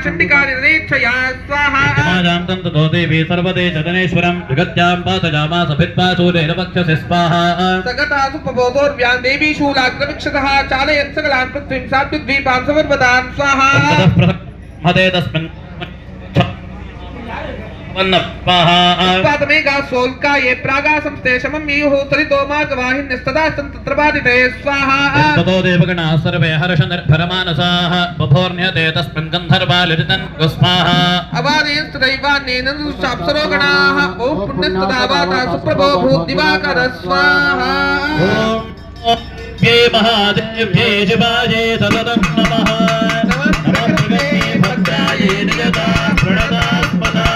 चंडिका निरेक्षया स्वाहा समाजांतं ततो देवी सर्वदे जगनेश्वरं जगत्यां पातजामास भित्पासूरेण वक्षसे स्वाहा सगता सुपबोधोर्व्यां देवी शूलाग्रविक्षतः चालयत् सकलान् पृथ्वीं सात्विद्वीपां समर्पदां स्वाहा हदे तस्मिन् उत्पादमेगा सोल्का ये प्रागा संस्ते शममीयुः तरितो मार्गवाहिन्यस्तदा तत्र बाधिते स्वाहा ततो देवगणा सर्वे हर्षनिर्भरमानसाः बभोर्ण्यते तस्मिन् गन्धर्वालिरितं स्वाहा अवादयस्तदैवान्येन अप्सरोगणाः ओ पुण्यस्तदा वाता सुप्रभो भूद्दिवाकर स्वाहा ॐ ये महादेव्ये शिवाये सततं नमः नमस्ते भद्राये निजता प्रणदास्पदा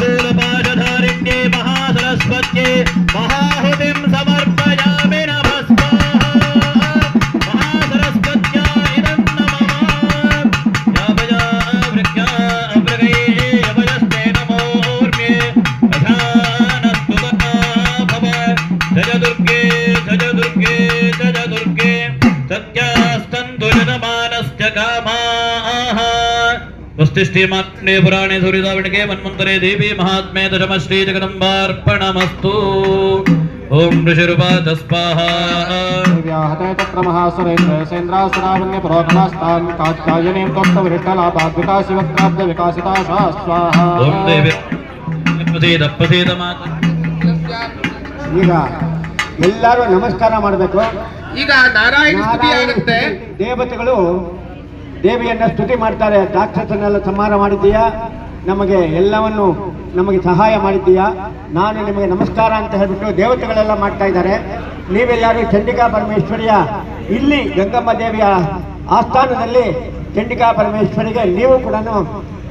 त्रिशूलपाशधारिण्ये महासरस्वत्ये महाहुतिं समर्पयामि नमः स्वाहा महासरस्वत्या इदं नमः यावया वृक्षा अवृगैः यवयस्ते नमोर्म्ये अधानस्तुतः भव जय दुर्गे जय दुर्गे जय दुर्गे सत्यास्तन्तु जनमानस्य कामाः वस्तिष्ठिमात्मने पुराणे सूर्यदावणके मन्वन्तरे देवी महात्मे दशमश्री जगदम्बार्पणमस्तु ओम ऋषिरुवाच स्वाहा व्याहते तत्र महासुरेन्द्रसेन्द्रासुरावण्य प्रोधनास्तां कात्यायनीं तत्त्वविष्टलाभाद्विका शिवक्राब्धविकासिता सा स्वाहा ओम देवी प्रसीद माता ಈಗ ಎಲ್ಲರೂ ನಮಸ್ಕಾರ ಮಾಡಬೇಕು ಈಗ ನಾರಾಯಣ ಸ್ತುತಿ ಆಗುತ್ತೆ ದೇವತೆಗಳು ದೇವಿಯನ್ನು ಸ್ತುತಿ ಮಾಡ್ತಾರೆ ರಾಕ್ಷಸನೆಲ್ಲ ಸಂಹಾರ ಮಾಡಿದ್ದೀಯಾ ನಮಗೆ ಎಲ್ಲವನ್ನು ನಮಗೆ ಸಹಾಯ ಮಾಡಿದ್ದೀಯಾ ನಾನು ನಿಮಗೆ ನಮಸ್ಕಾರ ಅಂತ ಹೇಳಿಬಿಟ್ಟು ದೇವತೆಗಳೆಲ್ಲ ಮಾಡ್ತಾ ಇದ್ದಾರೆ ನೀವೆಲ್ಲರೂ ಚಂಡಿಕಾ ಪರಮೇಶ್ವರಿಯ ಇಲ್ಲಿ ಗಂಗಮ್ಮ ದೇವಿಯ ಆಸ್ಥಾನದಲ್ಲಿ ಚಂಡಿಕಾ ಪರಮೇಶ್ವರಿಗೆ ನೀವು ಕೂಡ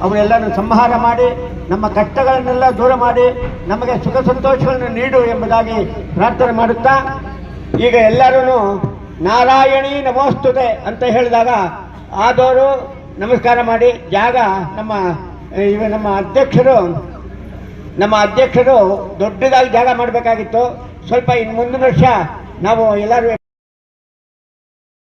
ಅವರೆಲ್ಲರೂ ಸಂಹಾರ ಮಾಡಿ ನಮ್ಮ ಕಷ್ಟಗಳನ್ನೆಲ್ಲ ದೂರ ಮಾಡಿ ನಮಗೆ ಸುಖ ಸಂತೋಷಗಳನ್ನು ನೀಡು ಎಂಬುದಾಗಿ ಪ್ರಾರ್ಥನೆ ಮಾಡುತ್ತಾ ಈಗ ಎಲ್ಲರೂ ನಾರಾಯಣಿ ನಮೋಸ್ತುತೆ ಅಂತ ಹೇಳಿದಾಗ ಆದವರು ನಮಸ್ಕಾರ ಮಾಡಿ ಜಾಗ ನಮ್ಮ ಅಧ್ಯಕ್ಷರು ದೊಡ್ಡದಾಗಿ ಜಾಗ ಮಾಡಬೇಕಾಗಿತ್ತು ಸ್ವಲ್ಪ ಇನ್ನು ಮುಂದಿನ ವರ್ಷ ನಾವು ಎಲ್ಲರೂ